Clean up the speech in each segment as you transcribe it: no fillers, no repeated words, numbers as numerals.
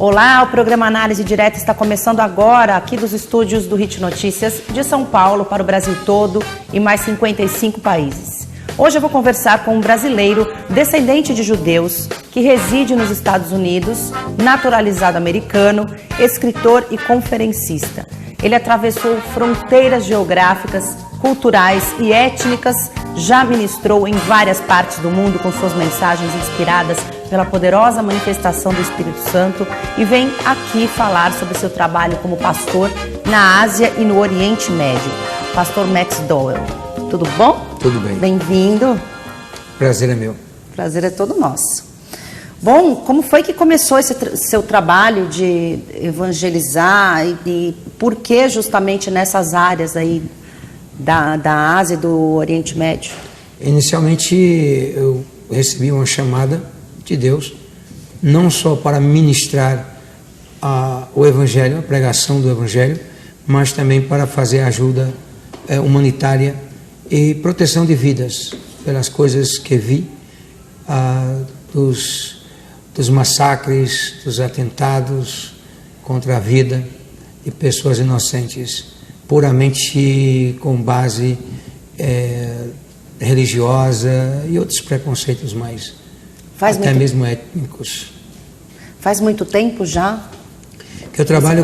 Olá, o programa Análise Direta está começando agora aqui dos estúdios do Hit Notícias de São Paulo para o Brasil todo e mais 55 países. Hoje eu vou conversar com um brasileiro descendente de judeus que reside nos Estados Unidos, naturalizado americano, escritor e conferencista. Ele atravessou fronteiras geográficas, culturais e étnicas, já ministrou em várias partes do mundo com suas mensagens inspiradas pela poderosa manifestação do Espírito Santo e vem aqui falar sobre seu trabalho como pastor na Ásia e no Oriente Médio. Pastor Max Dowell. Tudo bom? Tudo bem. Bem-vindo. Prazer é meu. Prazer é todo nosso. Bom, como foi que começou esse seu trabalho de evangelizar e por que justamente nessas áreas aí da Ásia e do Oriente Médio? Inicialmente eu recebi uma chamada de Deus, não só para ministrar o Evangelho, a pregação do Evangelho, mas também para fazer ajuda humanitária e proteção de vidas, pelas coisas que vi, dos massacres, dos atentados contra a vida de pessoas inocentes, puramente com base religiosa e outros preconceitos mais, até mesmo étnicos. Faz muito tempo já? Que eu trabalho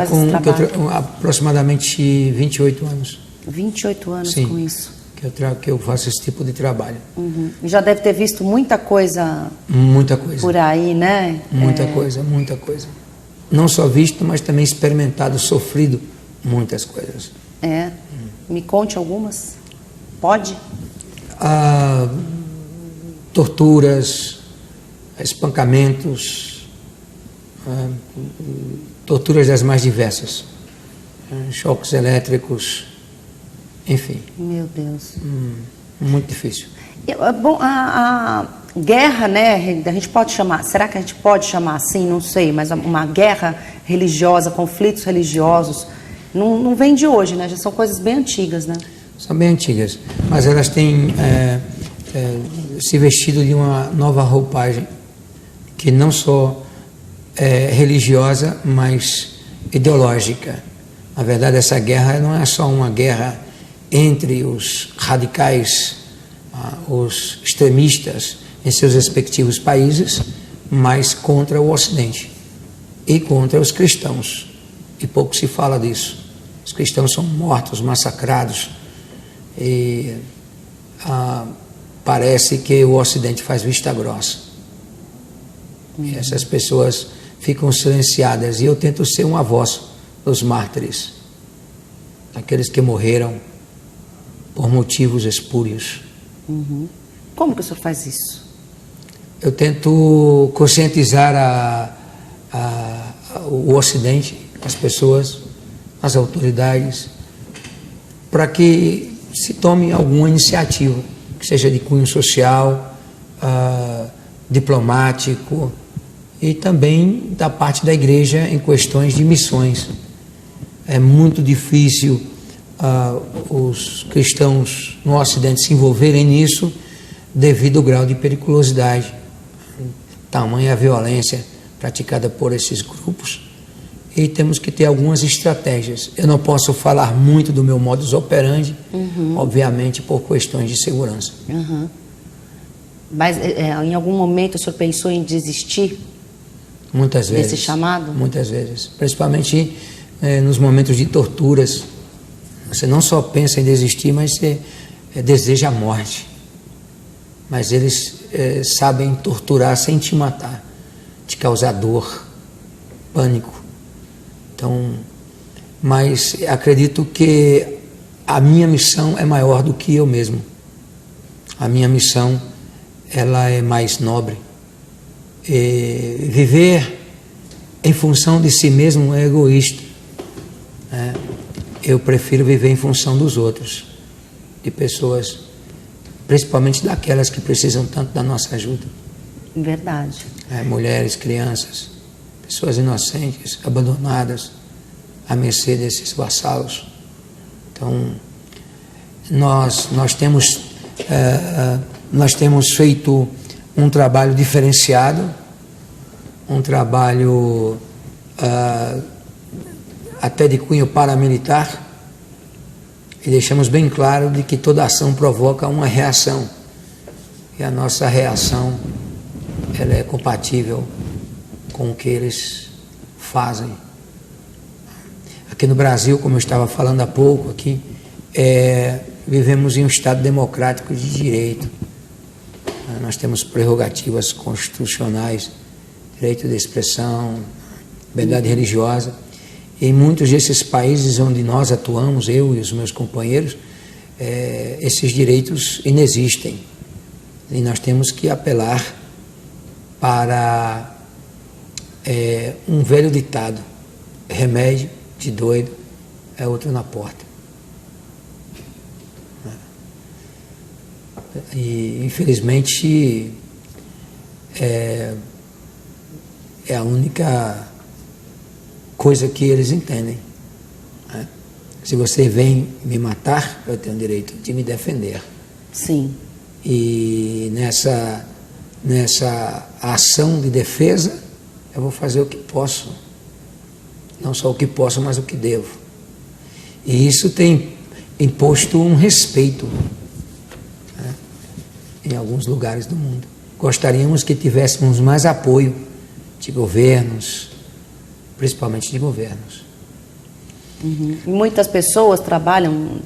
aproximadamente 28 anos. 28 anos. Sim, com isso? Que eu faço esse tipo de trabalho. Uhum. Já deve ter visto muita coisa. Muita coisa. Por aí, né? Muita coisa. Não só visto, mas também experimentado, sofrido muitas coisas. Me conte algumas. Pode? Torturas, espancamentos, torturas das mais diversas, choques elétricos, enfim. Meu Deus. Muito difícil. Bom, a guerra, né, a gente pode chamar, será que a gente pode chamar assim, não sei, mas uma guerra religiosa, conflitos religiosos, não vem de hoje, né? Já são coisas bem antigas, né? São bem antigas, mas elas têm se vestido de uma nova roupagem, que não só é religiosa, mas ideológica. Na verdade, essa guerra não é só uma guerra entre os radicais, os extremistas em seus respectivos países, mas contra o Ocidente e contra os cristãos. E pouco se fala disso. Os cristãos são mortos, massacrados, e parece que o Ocidente faz vista grossa. E essas pessoas ficam silenciadas, e eu tento ser uma voz dos mártires, aqueles que morreram por motivos espúrios. Uhum. Como que o senhor faz isso? Eu tento conscientizar o Ocidente, as pessoas, as autoridades, para que se tome alguma iniciativa, que seja de cunho social, diplomático, e também da parte da igreja em questões de missões. É muito difícil os cristãos no Ocidente se envolverem nisso devido ao grau de periculosidade, tamanha violência praticada por esses grupos. E temos que ter algumas estratégias. Eu não posso falar muito do meu modus operandi, obviamente por questões de segurança. Uhum. Mas em algum momento o senhor pensou em desistir? Muitas vezes. Desse chamado? Muitas vezes. Principalmente nos momentos de torturas. Você não só pensa em desistir, mas você deseja a morte. Mas eles sabem torturar sem te matar, te causar dor, pânico. Então, mas acredito que a minha missão é maior do que eu mesmo. A minha missão, ela é mais nobre. Viver em função de si mesmo é egoísta. Eu prefiro viver em função dos outros, de pessoas, principalmente daquelas que precisam tanto da nossa ajuda. Verdade. Mulheres, crianças, pessoas inocentes, abandonadas, à mercê desses vassalos. Então, nós temos feito um trabalho diferenciado, um trabalho até de cunho paramilitar, e deixamos bem claro de que toda ação provoca uma reação, e a nossa reação ela é compatível com o que eles fazem. Aqui no Brasil, como eu estava falando há pouco aqui, vivemos em um Estado democrático de direito. Nós temos prerrogativas constitucionais, direito de expressão, liberdade religiosa. Em muitos desses países onde nós atuamos, eu e os meus companheiros, esses direitos inexistem. E nós temos que apelar para um velho ditado: remédio de doido é outro na porta. E infelizmente é a única coisa que eles entendem. Se você vem me matar, eu tenho o direito de me defender. Sim. E nessa ação de defesa, eu vou fazer o que posso. Não só o que posso, mas o que devo. E isso tem imposto um respeito, em alguns lugares do mundo. Gostaríamos que tivéssemos mais apoio de governos, principalmente de governos. Uhum. Muitas pessoas trabalham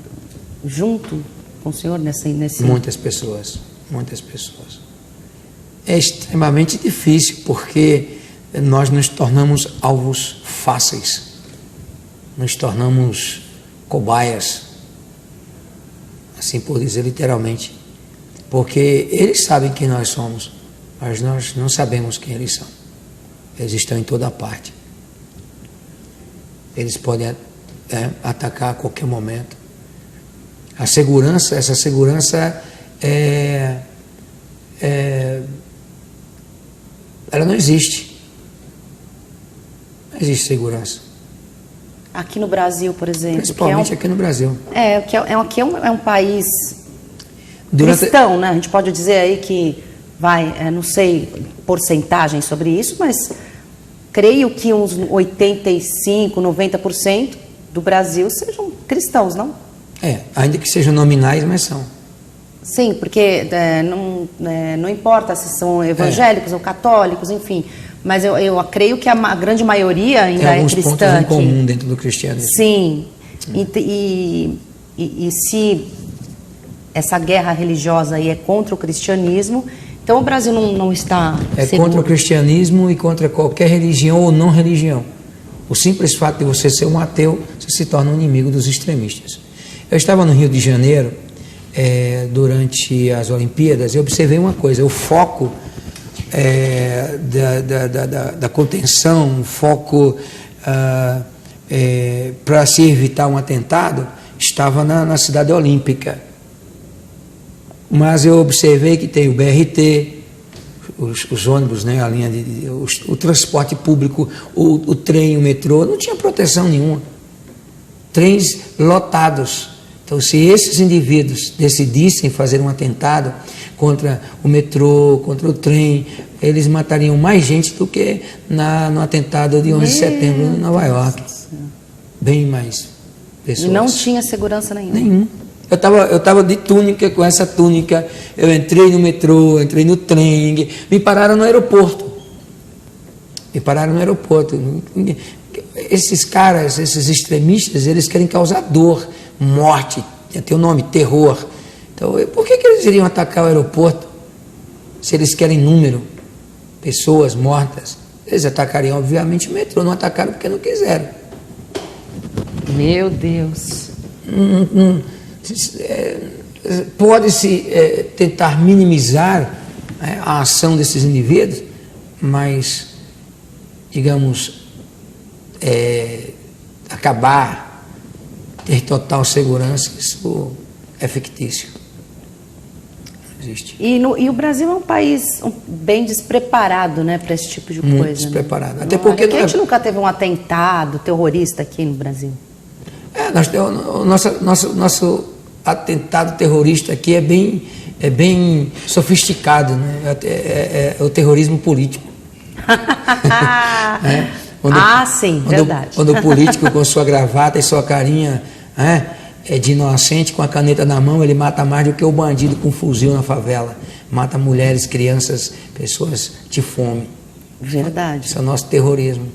junto com o senhor nesse... Muitas pessoas. É extremamente difícil, porque nós nos tornamos alvos fáceis, nos tornamos cobaias, assim por dizer literalmente, porque eles sabem quem nós somos, mas nós não sabemos quem eles são. Eles estão em toda parte. Eles podem atacar a qualquer momento. Essa segurança ela não existe. Não existe segurança. Aqui no Brasil, por exemplo. Principalmente aqui no Brasil. Aqui é um país cristão, né? A gente pode dizer aí que não sei porcentagem sobre isso, mas creio que uns 85%, 90% do Brasil sejam cristãos, não? Ainda que sejam nominais, mas são. Sim, porque não importa se são evangélicos ou católicos, enfim, mas eu creio que a grande maioria ainda é cristã. Tem alguns pontos em comum dentro do cristianismo. Sim, e se essa guerra religiosa aí é contra o cristianismo, então o Brasil não está seguro. Contra o cristianismo e contra qualquer religião ou não religião. O simples fato de você ser um ateu, você se torna um inimigo dos extremistas. Eu estava no Rio de Janeiro durante as Olimpíadas e observei uma coisa: o foco da contenção, o foco para se evitar um atentado estava na cidade olímpica. Mas eu observei que tem o BRT, os ônibus, né, a linha o transporte público, o trem, o metrô, não tinha proteção nenhuma. Trens lotados. Então, se esses indivíduos decidissem fazer um atentado contra o metrô, contra o trem, eles matariam mais gente do que no atentado de 11 de setembro em Nova York. Bem mais pessoas. E não tinha segurança nenhuma. Nenhum. Eu estava de túnica, com essa túnica, eu entrei no metrô, entrei no trem, me pararam no aeroporto. Esses caras, esses extremistas, eles querem causar dor, morte, tem o nome, terror. Então, por que eles iriam atacar o aeroporto? Se eles querem número, pessoas mortas, eles atacariam, obviamente, o metrô. Não atacaram porque não quiseram. Meu Deus. Pode-se tentar minimizar a ação desses indivíduos, mas, digamos, acabar, ter total segurança, isso é fictício. Não existe. E o Brasil é um país bem despreparado, né, para esse tipo de coisa. Muito despreparado. Né? Até porque a gente nunca teve um atentado terrorista aqui no Brasil. Nosso atentado terrorista aqui é bem sofisticado, né? É o terrorismo político. Sim, verdade. Quando o político com sua gravata e sua carinha de inocente, com a caneta na mão, ele mata mais do que o bandido com um fuzil na favela. Mata mulheres, crianças, pessoas de fome. Verdade. Esse é o nosso terrorismo.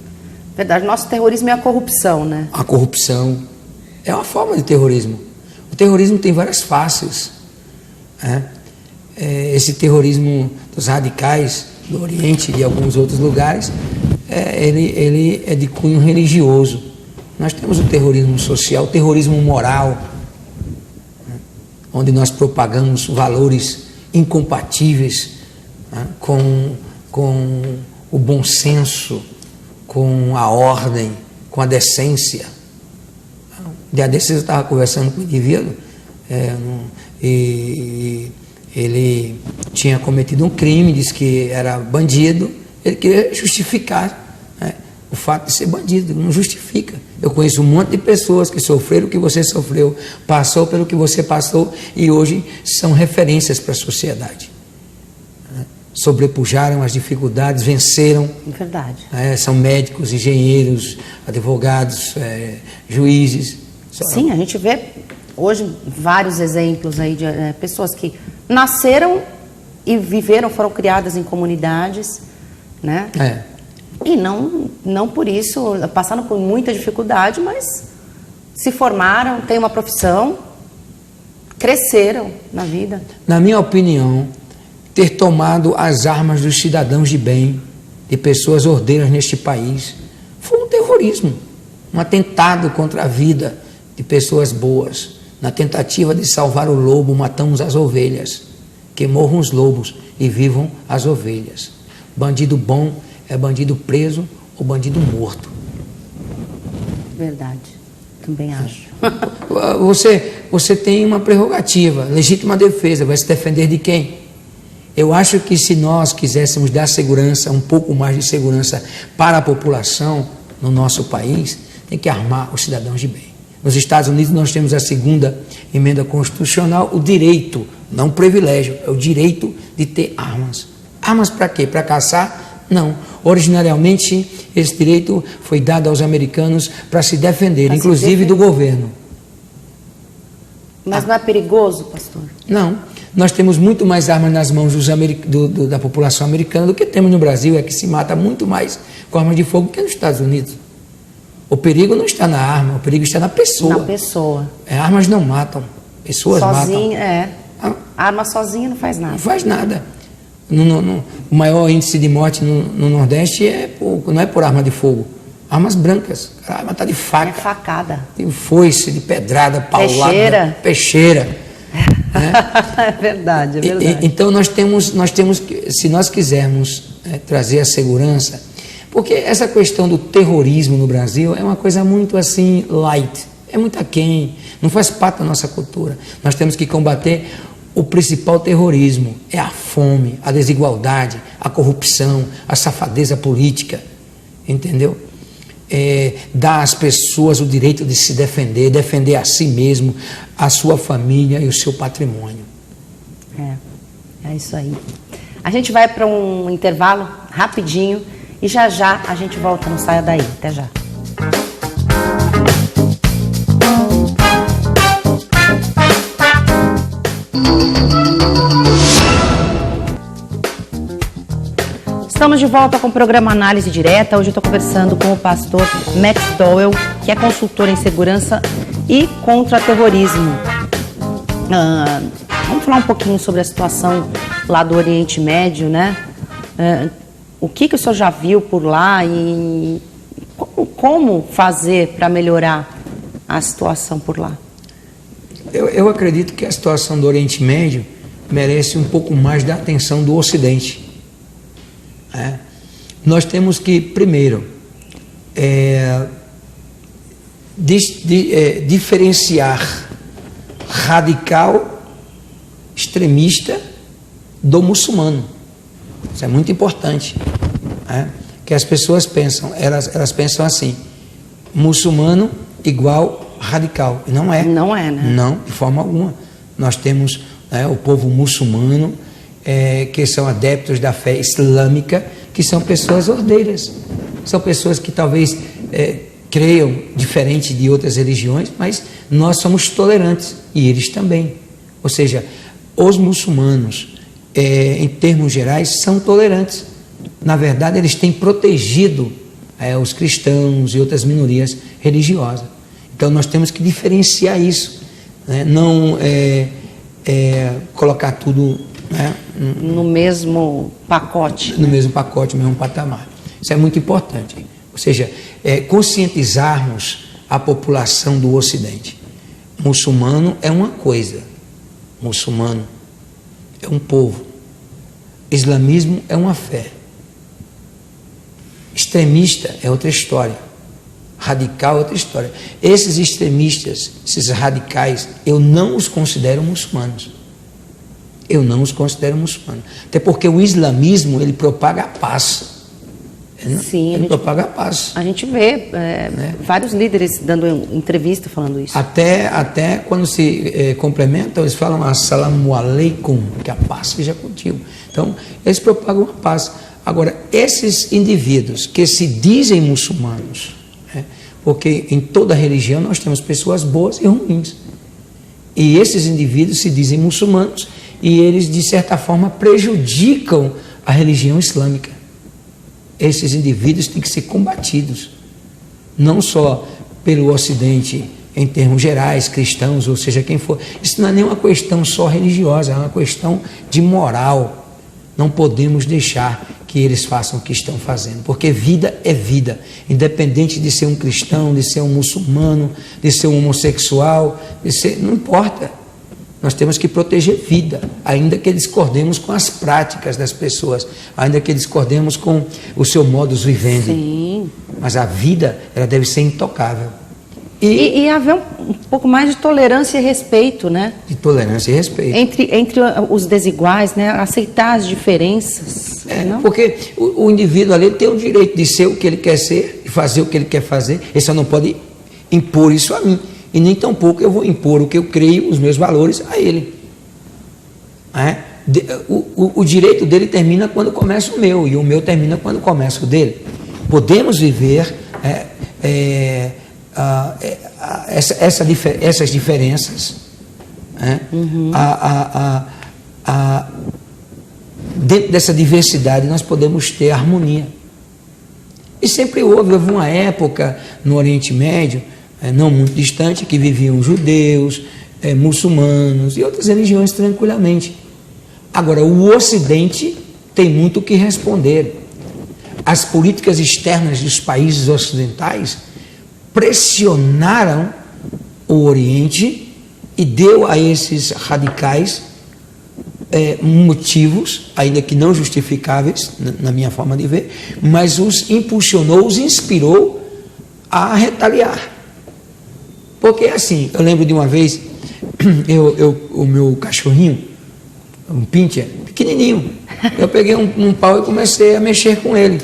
Verdade, nosso terrorismo é a corrupção, né? A corrupção é uma forma de terrorismo. O terrorismo tem várias faces. Esse terrorismo dos radicais do Oriente e de alguns outros lugares, ele é de cunho religioso. Nós temos o terrorismo social, o terrorismo moral, onde nós propagamos valores incompatíveis com o bom senso, com a ordem, com a decência. Dia desses eu estava conversando com o indivíduo e ele tinha cometido um crime, disse que era bandido, ele queria justificar o fato de ser bandido, não justifica. Eu conheço um monte de pessoas que sofreram o que você sofreu, passou pelo que você passou e hoje são referências para a sociedade. Sobrepujaram as dificuldades, venceram. Verdade. São médicos, engenheiros, advogados, juízes. Sim, a gente vê hoje vários exemplos aí de pessoas que nasceram e viveram, foram criadas em comunidades, né? E não por isso, passaram por muita dificuldade, mas se formaram, têm uma profissão, cresceram na vida. Na minha opinião, ter tomado as armas dos cidadãos de bem, de pessoas ordeiras neste país, foi um terrorismo, um atentado contra a vida de pessoas boas. Na tentativa de salvar o lobo, matamos as ovelhas. Que morram os lobos e vivam as ovelhas. Bandido bom é bandido preso ou bandido morto. Verdade, também acho. Você tem uma prerrogativa, legítima defesa, vai se defender de quem? Eu acho que se nós quiséssemos dar segurança, um pouco mais de segurança para a população no nosso país, tem que armar os cidadãos de bem. Nos Estados Unidos nós temos a 2ª emenda constitucional, o direito, não o privilégio, é o direito de ter armas. Armas para quê? Para caçar? Não. Originariamente, esse direito foi dado aos americanos para se defender, inclusive do governo. Mas não é perigoso, pastor? Não. Nós temos muito mais armas nas mãos da população americana do que temos no Brasil, é que se mata muito mais com armas de fogo que nos Estados Unidos. O perigo não está na arma, o perigo está na pessoa. Na pessoa. Armas não matam, pessoas sozinha, matam. A arma sozinha não faz nada. Não faz nada. O maior índice de morte no Nordeste não é por arma de fogo. Armas brancas. A arma está de faca. É facada. De foice, de pedrada, paulada. Peixeira. É verdade, é verdade. Então nós temos que, se nós quisermos trazer a segurança, porque essa questão do terrorismo no Brasil é uma coisa muito assim light, é muito aquém, não faz parte da nossa cultura. Nós temos que combater o principal terrorismo, é a fome, a desigualdade, a corrupção, a safadeza política, entendeu? Dar às pessoas o direito de se defender a si mesmo, a sua família e o seu patrimônio. É isso aí. A gente vai para um intervalo rapidinho e já a gente volta, não saia daí. Até já. Estamos de volta com o programa Análise Direta. Hoje eu estou conversando com o pastor Max Dowell, que é consultor em segurança e contra-terrorismo. Vamos falar um pouquinho sobre a situação lá do Oriente Médio, né? O que o senhor já viu por lá e como fazer para melhorar a situação por lá? Eu acredito que a situação do Oriente Médio merece um pouco mais da atenção do Ocidente. Nós temos que, primeiro, diferenciar radical, extremista, do muçulmano. Isso é muito importante. Que as pessoas pensam, elas pensam assim, muçulmano igual radical. E não é. Não é, né? Não, de forma alguma. Nós temos o povo muçulmano, que são adeptos da fé islâmica, que são pessoas ordeiras. são pessoas que talvez creiam diferente de outras religiões, mas nós somos tolerantes e eles também. Ou seja, os muçulmanos, em termos gerais, são tolerantes. Na verdade, eles têm protegido os cristãos e outras minorias religiosas. Então, nós temos que diferenciar isso, né? Não colocar tudo, né, no mesmo pacote. No mesmo pacote, no mesmo patamar. Isso é muito importante. Ou seja, conscientizarmos a população do Ocidente. Muçulmano é uma coisa, muçulmano é um povo, islamismo é uma fé, extremista é outra história, radical é outra história. Esses extremistas, esses radicais, eu não os considero muçulmanos. Eu não os considero muçulmanos. Até porque o islamismo, ele propaga a paz. Sim, ele propaga a paz. A gente vê vários líderes dando entrevista falando isso. Até quando se complementam, eles falam assalamu alaikum, que a paz seja contigo. Então, eles propagam a paz. Agora, esses indivíduos que se dizem muçulmanos, porque em toda religião nós temos pessoas boas e ruins, e esses indivíduos se dizem muçulmanos e eles, de certa forma, prejudicam a religião islâmica. Esses indivíduos têm que ser combatidos, não só pelo Ocidente, em termos gerais, cristãos, ou seja, quem for. Isso não é nem uma questão só religiosa, é uma questão de moral. Não podemos deixar que eles façam o que estão fazendo, porque vida é vida, independente de ser um cristão, de ser um muçulmano, de ser um homossexual, não importa. Nós temos que proteger vida, ainda que discordemos com as práticas das pessoas, ainda que discordemos com o seu modus vivendi. Sim. Mas a vida, ela deve ser intocável. E haver um pouco mais de tolerância e respeito, né? De tolerância e respeito. Entre os desiguais, né? Aceitar as diferenças. Não? Porque o indivíduo ali tem o direito de ser o que ele quer ser, de fazer o que ele quer fazer, ele só não pode impor isso a mim. E nem tampouco eu vou impor o que eu creio, os meus valores, a ele. O direito dele termina quando começa o meu, e o meu termina quando começa o dele. Podemos viver essas diferenças. Dentro dessa diversidade nós podemos ter harmonia. E sempre houve uma época no Oriente Médio, não muito distante, que viviam judeus, muçulmanos e outras religiões tranquilamente. Agora, o Ocidente tem muito o que responder. As políticas externas dos países ocidentais pressionaram o Oriente e deu a esses radicais motivos, ainda que não justificáveis, na minha forma de ver, mas os impulsionou, os inspirou a retaliar. Porque assim, eu lembro de uma vez, o meu cachorrinho, um pincher, pequenininho, eu peguei um pau e comecei a mexer com ele.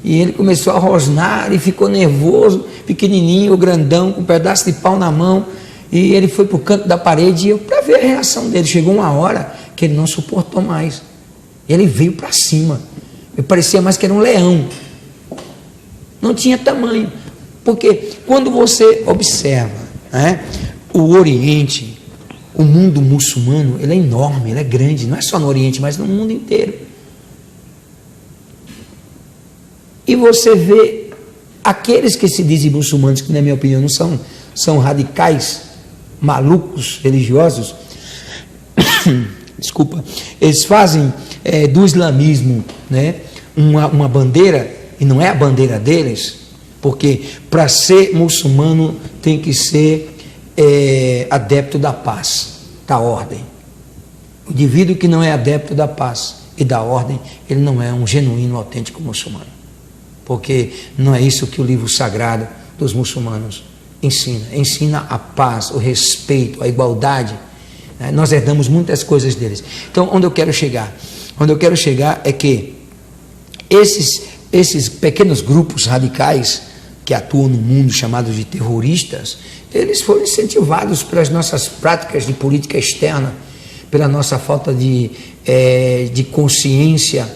E ele começou a rosnar e ficou nervoso, pequenininho, grandão, com um pedaço de pau na mão. E ele foi para o canto da parede e eu, para ver a reação dele, chegou uma hora que ele não suportou mais. Ele veio para cima. Eu parecia mais que era um leão. Não tinha tamanho. Porque quando você observa o Oriente, o mundo muçulmano, ele é enorme, ele é grande, não é só no Oriente, mas no mundo inteiro. E você vê aqueles que se dizem muçulmanos, que na minha opinião não são radicais, malucos, religiosos, desculpa, eles fazem do islamismo uma bandeira, e não é a bandeira deles, porque para ser muçulmano tem que ser adepto da paz, da ordem. O indivíduo que não é adepto da paz e da ordem, ele não é um genuíno, autêntico muçulmano. Porque não é isso que o livro sagrado dos muçulmanos ensina. Ensina a paz, o respeito, a igualdade. Nós herdamos muitas coisas deles. Então, onde eu quero chegar? Onde eu quero chegar é que esses pequenos grupos radicais que atuam no mundo, chamados de terroristas, eles foram incentivados pelas nossas práticas de política externa, pela nossa falta de consciência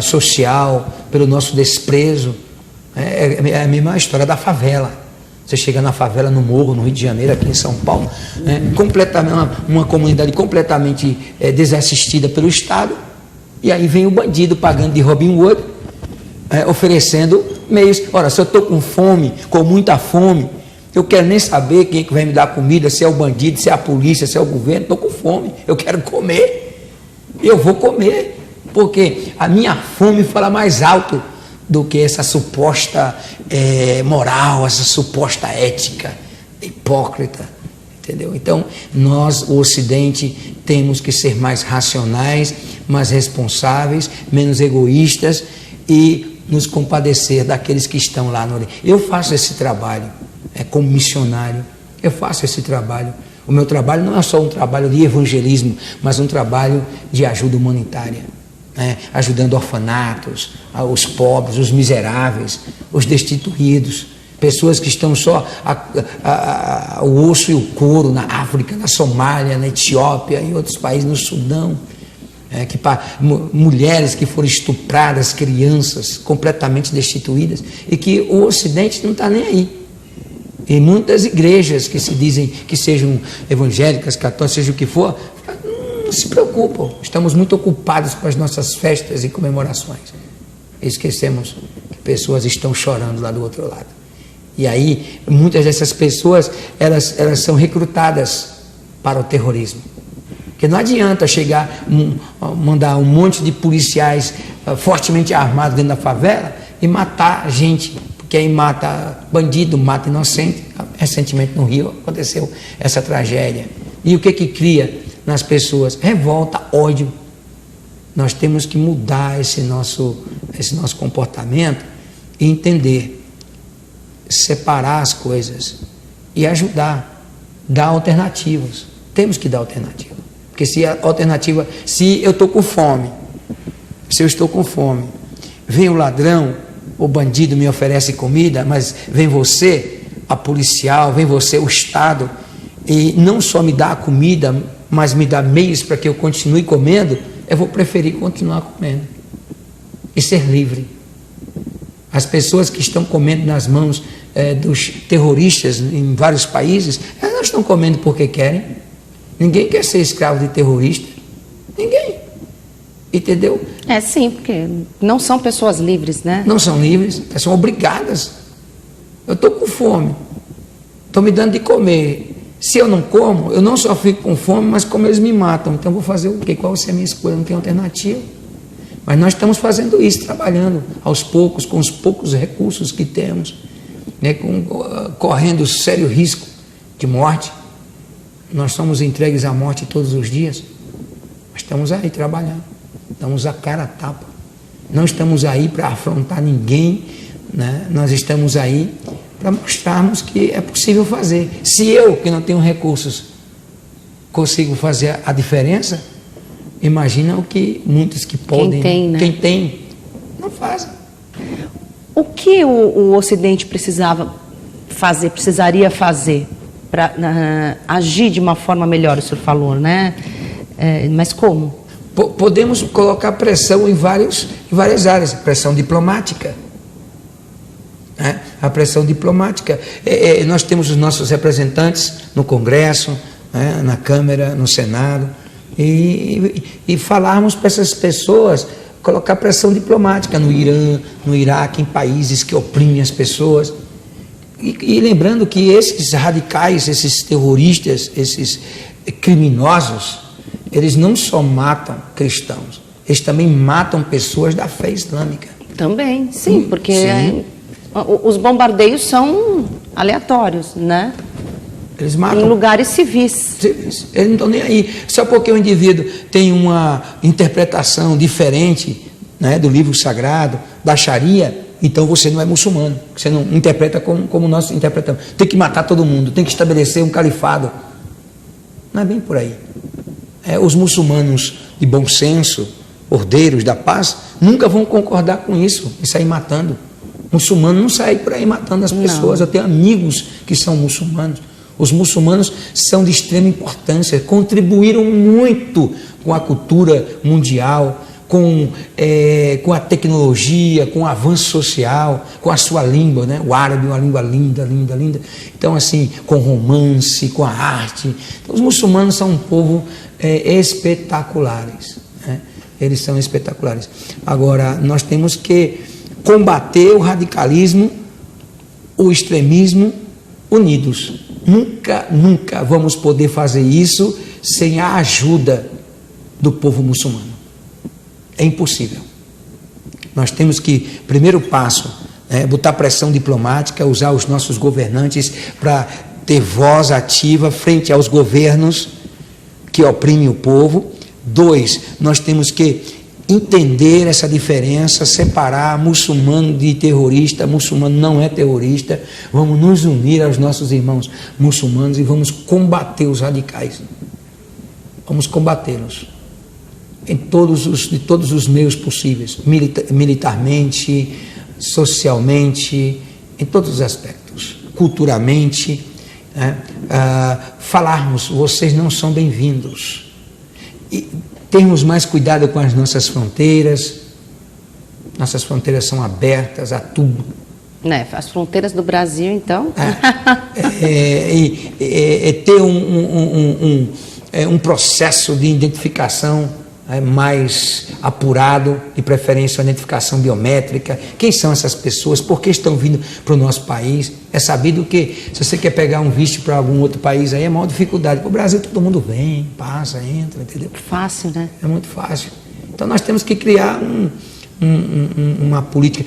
social, pelo nosso desprezo, É a mesma história da favela. Você chega na favela, no Morro, no Rio de Janeiro, aqui em São Paulo, completamente, uma comunidade completamente desassistida pelo Estado, e aí vem o bandido pagando de Robin Hood, oferecendo meios. Ora, se eu estou com fome, com muita fome, eu quero nem saber quem é que vai me dar comida, se é o bandido, se é a polícia, se é o governo, estou com fome, eu quero comer, eu vou comer, porque a minha fome fala mais alto do que essa suposta moral, essa suposta ética hipócrita, entendeu? Então, nós, o Ocidente, temos que ser mais racionais, mais responsáveis, menos egoístas e nos compadecer daqueles que estão lá no Oriente. Eu faço esse trabalho, como missionário, eu faço esse trabalho. O meu trabalho não é só um trabalho de evangelismo, mas um trabalho de ajuda humanitária. Ajudando orfanatos, os pobres, os miseráveis, os destituídos, pessoas que estão só o osso e o couro na África, na Somália, na Etiópia e outros países, no Sudão, mulheres que foram estupradas, crianças completamente destituídas, e que o Ocidente não está nem aí. E muitas igrejas que se dizem que sejam evangélicas, católicas, seja o que for, não se preocupam, estamos muito ocupados com as nossas festas e comemorações. Esquecemos que pessoas estão chorando lá do outro lado. E aí, muitas dessas pessoas, elas são recrutadas para o terrorismo. Porque não adianta chegar, mandar um monte de policiais fortemente armados dentro da favela e matar gente, porque aí mata bandido, mata inocente. Recentemente no Rio aconteceu essa tragédia. E o que cria nas pessoas? Revolta, ódio. Nós temos que mudar esse nosso comportamento e entender, separar as coisas e ajudar, dar alternativas. Temos que dar alternativa. Porque se eu estou com fome, vem o ladrão, o bandido me oferece comida, mas vem você, a policial, vem você, o Estado, e não só me dá a comida, mas me dá meios para que eu continue comendo, eu vou preferir continuar comendo e ser livre. As pessoas que estão comendo nas mãos dos terroristas em vários países, elas não estão comendo porque querem. Ninguém quer ser escravo de terrorista. Ninguém. Entendeu? Sim, porque não são pessoas livres, né? Não são livres, elas são obrigadas. Eu estou com fome, estão me dando de comer. Se eu não como, eu não só fico com fome, mas como eles me matam. Então eu vou fazer o quê? Qual vai ser a minha escolha? Não tem alternativa. Mas nós estamos fazendo isso, trabalhando aos poucos, com os poucos recursos que temos, correndo sério risco de morte. Nós somos entregues à morte todos os dias, mas estamos aí trabalhando, estamos a cara a tapa. Não estamos aí para afrontar ninguém, nós estamos aí para mostrarmos que é possível fazer. Se eu, que não tenho recursos, consigo fazer a diferença, imagina o que muitos que podem, quem tem, não fazem. O que o Ocidente precisaria fazer para agir de uma forma melhor, o senhor falou, né? Mas como? Podemos colocar pressão em várias áreas, pressão diplomática. A pressão diplomática. Nós temos os nossos representantes no Congresso, na Câmara, no Senado, e falarmos para essas pessoas, colocar pressão diplomática no Irã, no Iraque, em países que oprimem as pessoas. E lembrando que esses radicais, esses terroristas, esses criminosos, eles não só matam cristãos, eles também matam pessoas da fé islâmica. Também, sim, porque os bombardeios são aleatórios, né? Eles matam. Em lugares civis. Eles não estão nem aí. Só porque o indivíduo tem uma interpretação diferente, do livro sagrado, da Sharia, então você não é muçulmano. Você não interpreta como nós interpretamos. Tem que matar todo mundo, tem que estabelecer um califado. Não é bem por aí. Os muçulmanos de bom senso, ordeiros da paz, nunca vão concordar com isso e sair matando. Muçulmano não sai por aí matando as pessoas. Não. Eu tenho amigos que são muçulmanos. Os muçulmanos são de extrema importância, contribuíram muito com a cultura mundial, com a tecnologia, com o avanço social, com a sua língua, né? O árabe é uma língua linda, linda, linda. Então, assim, com romance, com a arte. Então, os muçulmanos são um povo espetaculares, né? Eles são espetaculares. Agora, nós temos que combater o radicalismo, o extremismo, unidos. Nunca, nunca vamos poder fazer isso sem a ajuda do povo muçulmano. É impossível. Nós temos que, primeiro passo, botar pressão diplomática, usar os nossos governantes para ter voz ativa frente aos governos que oprimem o povo. 2, nós temos que entender essa diferença, separar muçulmano de terrorista. Muçulmano não é terrorista. Vamos nos unir aos nossos irmãos muçulmanos e vamos combater os radicais. Vamos combatê-los de todos os meios possíveis, militarmente, socialmente, em todos os aspectos, culturalmente, né? Falarmos, vocês não são bem-vindos. E termos mais cuidado com as nossas fronteiras são abertas a tudo. Né? As fronteiras do Brasil, então... ter um processo de identificação mais apurado, de preferência a identificação biométrica. Quem são essas pessoas? Por que estão vindo para o nosso país? É sabido que se você quer pegar um visto para algum outro país, aí é maior dificuldade. Para o Brasil todo mundo vem, passa, entra, entendeu? Fácil, né? É muito fácil. Então nós temos que criar uma política.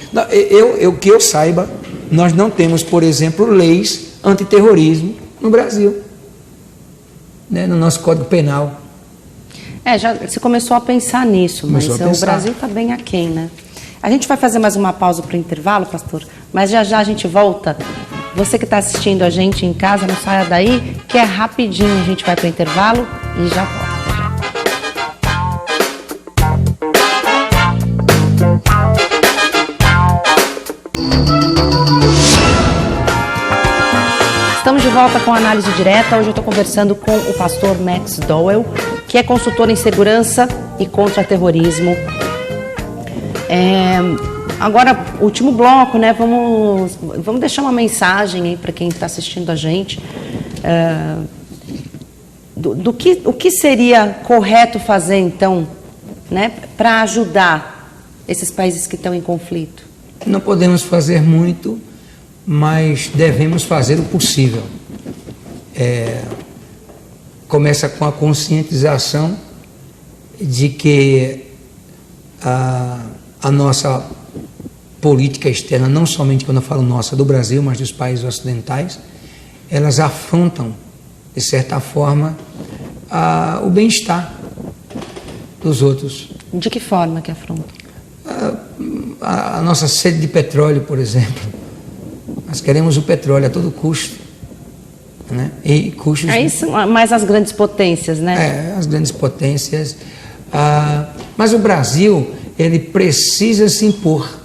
Que eu saiba, nós não temos, por exemplo, leis antiterrorismo no Brasil, né? No nosso Código Penal. Já se começou a pensar nisso, mas o Brasil está bem aquém, né? A gente vai fazer mais uma pausa para o intervalo, pastor, mas já já a gente volta. Você que está assistindo a gente em casa, não saia daí, que é rapidinho, a gente vai para o intervalo e já volta. Estamos de volta com a análise direta. Hoje eu estou conversando com o pastor Max Dowell, que é consultor em segurança e contra-terrorismo. Agora, último bloco, né? Vamos deixar uma mensagem aí para quem está assistindo a gente. O que seria correto fazer, então, né, para ajudar esses países que estão em conflito? Não podemos fazer muito, mas devemos fazer o possível. Começa com a conscientização de que a nossa política externa, não somente quando eu falo nossa, do Brasil, mas dos países ocidentais, elas afrontam, de certa forma, o bem-estar dos outros. De que forma que afrontam? A nossa sede de petróleo, por exemplo. Nós queremos o petróleo a todo custo, né? E custos... Isso, mais as grandes potências, né? As grandes potências. Mas o Brasil, ele precisa se impor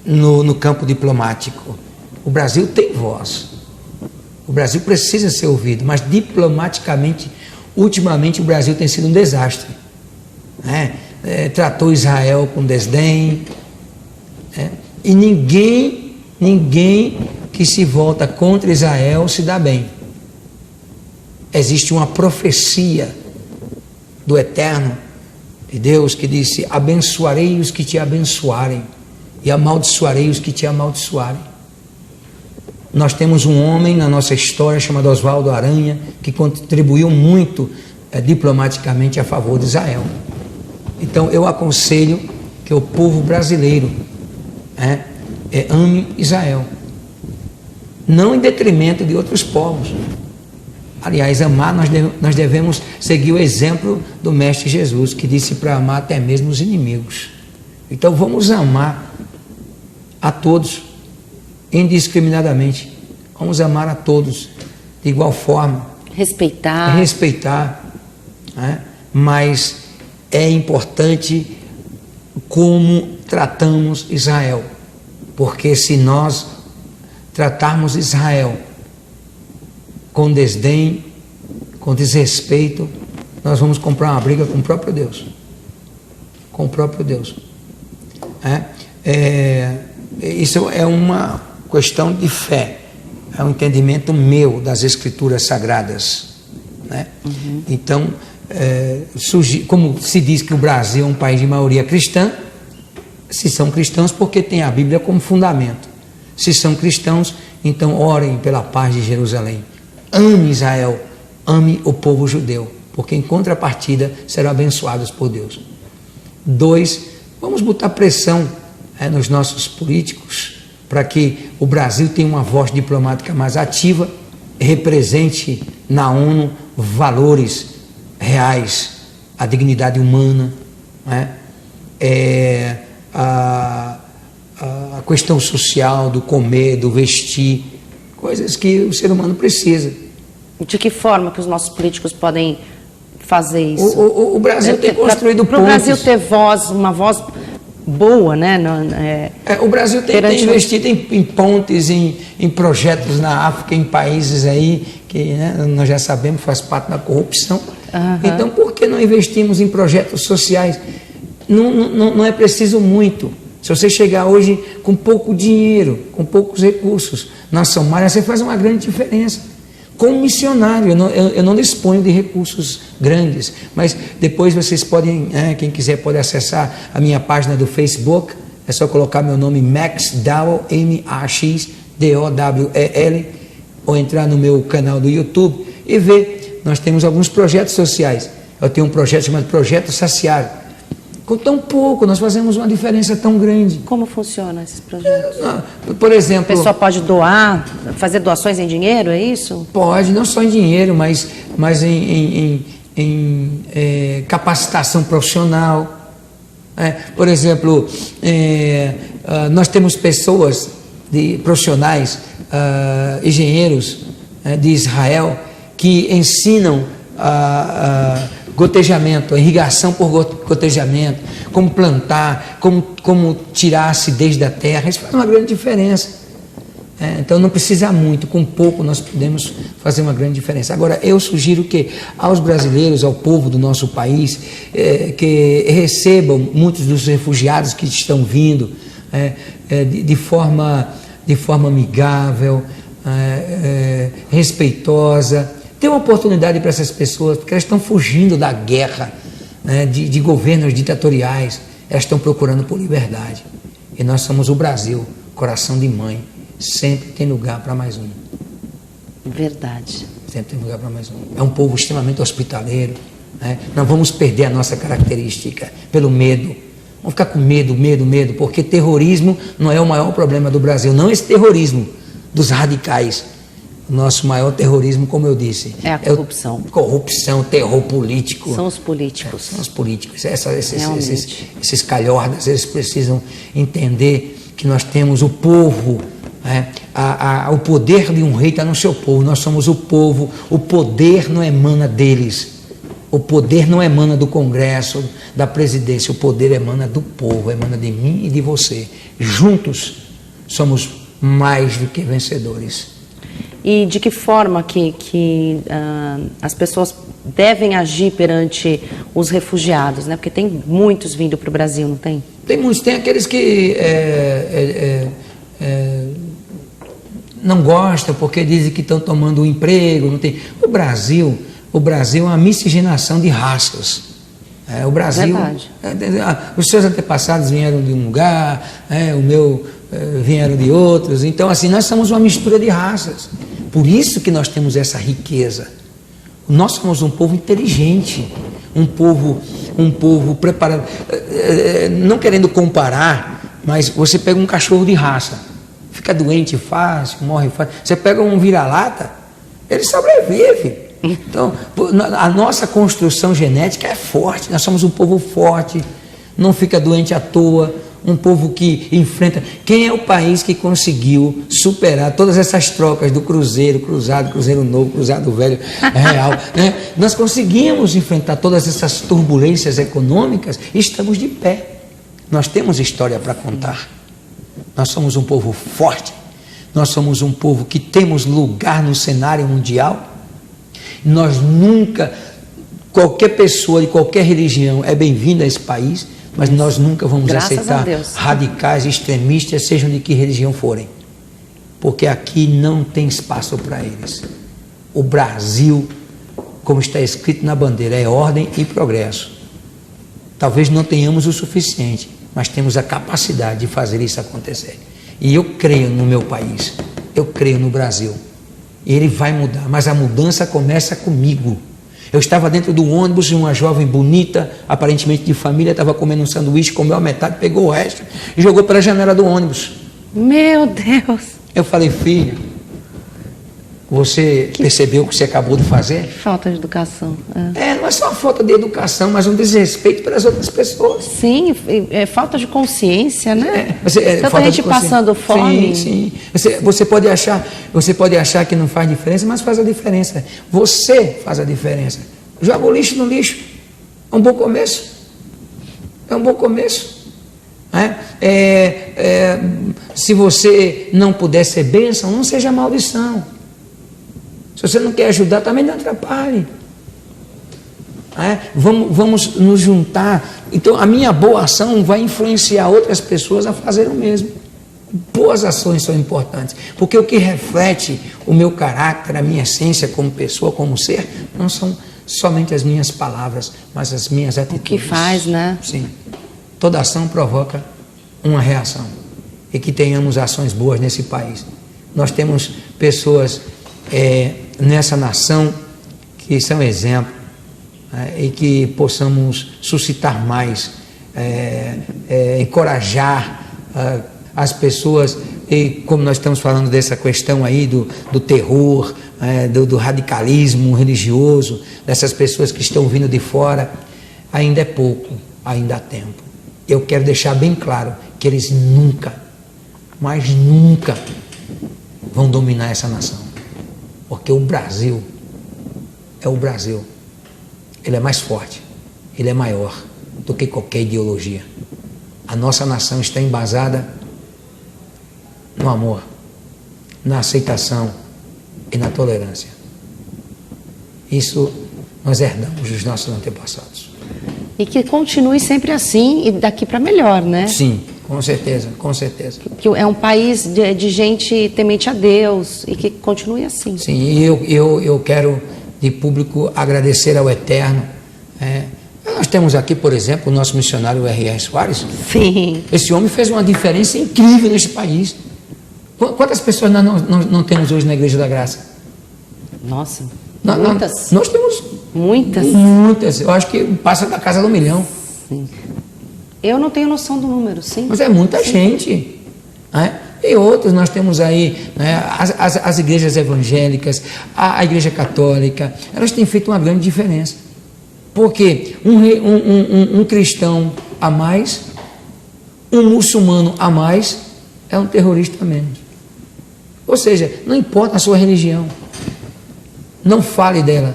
no campo diplomático. O Brasil tem voz. O Brasil precisa ser ouvido, mas diplomaticamente, ultimamente, o Brasil tem sido um desastre, né? Tratou Israel com desdém, né? E ninguém que se volta contra Israel se dá bem. Existe uma profecia do Eterno, de Deus, que disse: abençoarei os que te abençoarem e amaldiçoarei os que te amaldiçoarem. Nós temos um homem na nossa história chamado Oswaldo Aranha, que contribuiu muito diplomaticamente a favor de Israel. Então eu aconselho que o povo brasileiro ame Israel, não em detrimento de outros povos. Aliás, amar, nós devemos seguir o exemplo do Mestre Jesus, que disse para amar até mesmo os inimigos. Então vamos amar a todos, indiscriminadamente. Vamos amar a todos de igual forma. Respeitar. Né? Mas é importante como tratamos Israel. Porque se nós tratarmos Israel com desdém, com desrespeito, nós vamos comprar uma briga com o próprio Deus. com o próprio Deus. Isso é uma questão de fé, é um entendimento meu das Escrituras Sagradas, né? Então, como se diz que o Brasil é um país de maioria cristã, se são cristãos porque tem a Bíblia como fundamento. Se são cristãos, então orem pela paz de Jerusalém. Ame Israel, ame o povo judeu, porque em contrapartida serão abençoados por Deus. 2, vamos botar pressão nos nossos políticos para que o Brasil tenha uma voz diplomática mais ativa, represente na ONU valores reais, a dignidade humana, a questão social, do comer, do vestir, coisas que o ser humano precisa. De que forma que os nossos políticos podem fazer isso? O Brasil tem construído pontes. Para o Brasil ter uma voz boa, né? O Brasil tem investido em pontes, em projetos na África, em países aí que, né, nós já sabemos, faz parte da corrupção. Então, por que não investimos em projetos sociais? Não é preciso muito. Se você chegar hoje com pouco dinheiro, com poucos recursos na Somália, você faz uma grande diferença. Como missionário, eu não disponho de recursos grandes, mas depois vocês podem, quem quiser pode acessar a minha página do Facebook, é só colocar meu nome Max Dowell, MAXDOWEL, ou entrar no meu canal do YouTube e ver, nós temos alguns projetos sociais. Eu tenho um projeto chamado Projeto Saciar. Com tão pouco, nós fazemos uma diferença tão grande. Como funciona esses projetos? Por exemplo... A pessoa pode doar, fazer doações em dinheiro, é isso? Pode, não só em dinheiro, mas em capacitação profissional. Por exemplo, nós temos pessoas, profissionais, engenheiros de Israel, que ensinam gotejamento, irrigação por gotejamento, como plantar, como tirar a acidez da terra. Isso faz uma grande diferença. Então não precisa muito, com pouco nós podemos fazer uma grande diferença. Agora, eu sugiro que aos brasileiros, ao povo do nosso país, que recebam muitos dos refugiados que estão vindo de forma amigável, respeitosa. Tem uma oportunidade para essas pessoas, porque elas estão fugindo da guerra, de governos ditatoriais, elas estão procurando por liberdade. E nós somos o Brasil, coração de mãe, sempre tem lugar para mais um. Verdade. Sempre tem lugar para mais um. É um povo extremamente hospitaleiro, Não vamos perder a nossa característica pelo medo. Vamos ficar com medo, porque terrorismo não é o maior problema do Brasil, não esse terrorismo dos radicais. Nosso maior terrorismo, como eu disse, é a corrupção. Corrupção, terror político. São os políticos. São os políticos. Esses calhordas, eles precisam entender que nós temos o povo, o poder de um rei está no seu povo. Nós somos o povo, o poder não emana deles. O poder não emana do Congresso, da presidência, o poder emana do povo, emana de mim e de você. Juntos somos mais do que vencedores. E de que forma que as pessoas devem agir perante os refugiados, né? Porque tem muitos vindo para o Brasil, não tem? Tem muitos, tem aqueles que não gostam porque dizem que estão tomando um emprego, não tem. O Brasil é uma miscigenação de raças. O Brasil, os seus antepassados vieram de um lugar, o meu vieram de outros. Então, assim, nós somos uma mistura de raças. Por isso que nós temos essa riqueza. Nós somos um povo inteligente, um povo preparado. Não querendo comparar, mas você pega um cachorro de raça, fica doente fácil, morre fácil. Você pega um vira-lata, ele sobrevive. Então, a nossa construção genética é forte, nós somos um povo forte, não fica doente à toa, um povo que enfrenta. Quem é o país que conseguiu superar todas essas trocas do Cruzeiro, Cruzado, Cruzeiro Novo, Cruzado Velho, Real, né? Nós conseguimos enfrentar todas essas turbulências econômicas e estamos de pé. Nós temos história para contar. Nós somos um povo forte, nós somos um povo que temos lugar no cenário mundial. Nós nunca, qualquer pessoa de qualquer religião é bem-vinda a esse país. mas nós nunca vamos Graças a aceitar Deus. radicais, extremistas, sejam de que religião forem, porque aqui não tem espaço para eles. O Brasil, como está escrito na bandeira, é ordem e progresso. Talvez não tenhamos o suficiente, mas temos a capacidade de fazer isso acontecer. E eu creio no meu país, eu creio no Brasil. E ele vai mudar, mas a mudança começa comigo. Eu estava dentro do ônibus e uma jovem bonita, aparentemente de família, estava comendo um sanduíche, comeu a metade, pegou o resto e jogou pela janela do ônibus. Meu Deus! Eu falei, filha, você percebeu o que você acabou de fazer? Falta de educação. Não é só uma falta de educação, mas um desrespeito pelas outras pessoas. Sim, é falta de consciência, né? Tanta Falta de gente consciência. passando fome. Sim, sim. Você pode achar que não faz diferença, mas faz a diferença. Você faz a diferença. Joga o lixo no lixo. É um bom começo. É um bom começo. Se você não puder ser bênção, não seja maldição. Se você não quer ajudar, também não atrapalhe. Vamos nos juntar. Então, a minha boa ação vai influenciar outras pessoas a fazer o mesmo. Boas ações são importantes, porque o que reflete o meu caráter, a minha essência como pessoa, como ser, não são somente as minhas palavras, mas as minhas atitudes. O que faz, né? Sim. Toda ação provoca uma reação. E que tenhamos ações boas nesse país. Nós temos pessoas nessa nação que são exemplo, e que possamos suscitar mais, encorajar as pessoas, e como nós estamos falando dessa questão aí do terror, do radicalismo religioso, dessas pessoas que estão vindo de fora, ainda é pouco, ainda há tempo. Eu quero deixar bem claro que eles nunca, mas nunca vão dominar essa nação, porque o Brasil é o Brasil. Ele é mais forte, ele é maior do que qualquer ideologia. A nossa nação está embasada no amor, na aceitação e na tolerância. Isso nós herdamos dos nossos antepassados. E que continue sempre assim e daqui para melhor, né? Sim, com certeza, com certeza. Que é um país de gente temente a Deus e que continue assim. Sim, e eu quero de público agradecer ao Eterno. Nós temos aqui, por exemplo, o nosso missionário R.R. Soares. Sim. Esse homem fez uma diferença incrível neste país. Quantas pessoas nós não temos hoje na Igreja da Graça? Nossa, muitas. Nós temos muitas. Muitas. Eu acho que passa da casa do 1 milhão. Sim. Eu não tenho noção do número, sim. Mas é muita gente. E outros, nós temos aí, as igrejas evangélicas, a igreja católica, elas têm feito uma grande diferença. Porque um cristão a mais, um muçulmano a mais, é um terrorista a menos. Ou seja, não importa a sua religião, não fale dela,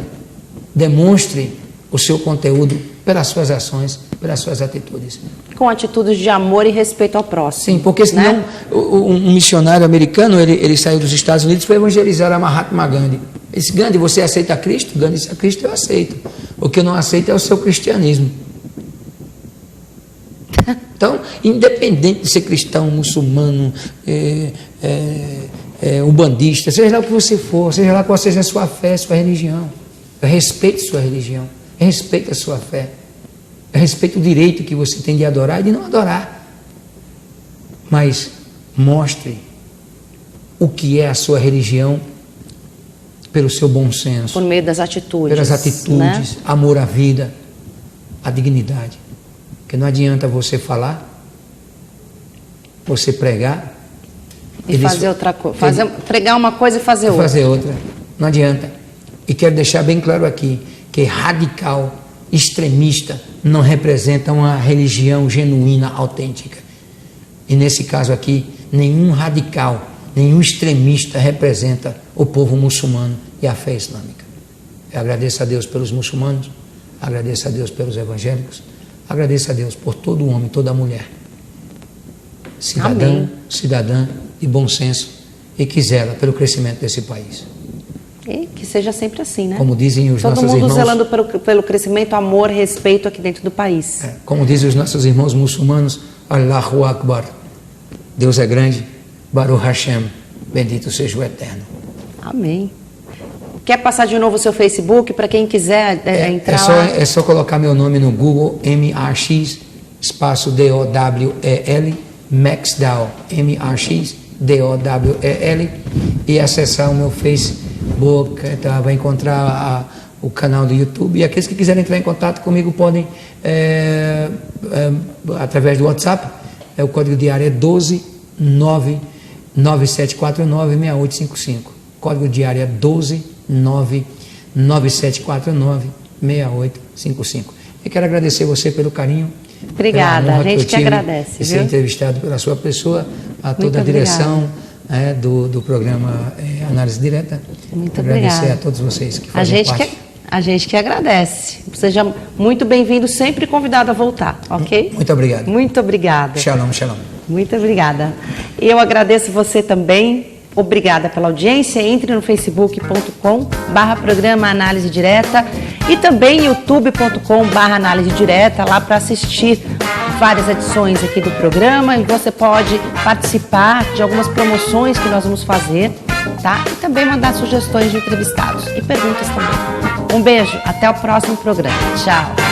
demonstre o seu conteúdo pelas suas ações, pelas suas atitudes. Com atitudes de amor e respeito ao próximo. Sim, porque senão, né? Um missionário americano, ele saiu dos Estados Unidos e foi evangelizar a Mahatma Gandhi. Ele disse: Gandhi, você aceita Cristo? Gandhi disse: a Cristo eu aceito. O que eu não aceito é o seu cristianismo. Então, independente de ser cristão, muçulmano, umbandista, seja lá o que você for, seja lá qual seja a sua fé, sua religião, respeite sua religião, respeite a sua fé, respeite o direito que você tem de adorar e de não adorar, mas mostre o que é a sua religião pelo seu bom senso, por meio das atitudes, pelas atitudes, né? Amor à vida, à dignidade. Porque não adianta você falar, você pregar e fazer outra coisa, pregar uma coisa e fazer outra. Fazer outra, não adianta. E quero deixar bem claro aqui que radical, extremista, não representa uma religião genuína, autêntica. E nesse caso aqui, nenhum radical, nenhum extremista representa o povo muçulmano e a fé islâmica. Eu agradeço a Deus pelos muçulmanos, agradeço a Deus pelos evangélicos, agradeço a Deus por todo homem, toda mulher, cidadão, cidadã de bom senso e que zela pelo crescimento desse país. E que seja sempre assim, né? Como dizem os nossos irmãos... Todo mundo zelando pelo crescimento, amor, respeito aqui dentro do país. Como dizem os nossos irmãos muçulmanos, Allahu Akbar. Deus é grande, Baruch Hashem, bendito seja o Eterno. Amém. Quer passar de novo o seu Facebook para quem quiser entrar lá? É só colocar meu nome no Google, MAX, espaço DOWEL, Maxdowell, MAX, DOWEL, e acessar o meu Facebook, tá? Vai encontrar o canal do YouTube. E aqueles que quiserem entrar em contato comigo podem, através do WhatsApp, o código de área é 12997496855. Código de área 12997496855. Eu quero agradecer você pelo carinho. Obrigada, a gente que agradece. De ser entrevistado pela sua pessoa, a toda a direção do programa Análise Direta. Muito agradecer obrigada a todos vocês que fazem parte. A gente que agradece. Seja muito bem-vindo, sempre convidado a voltar, ok? Muito obrigado. Muito obrigada. Shalom, shalom. Muito obrigada. Eu agradeço você também. Obrigada pela audiência. Entre no facebook.com/programa Análise Direta e também youtube.com/Análise Direta, lá para assistir várias edições aqui do programa, e você pode participar de algumas promoções que nós vamos fazer, tá? E também mandar sugestões de entrevistados e perguntas também. Um beijo, até o próximo programa. Tchau.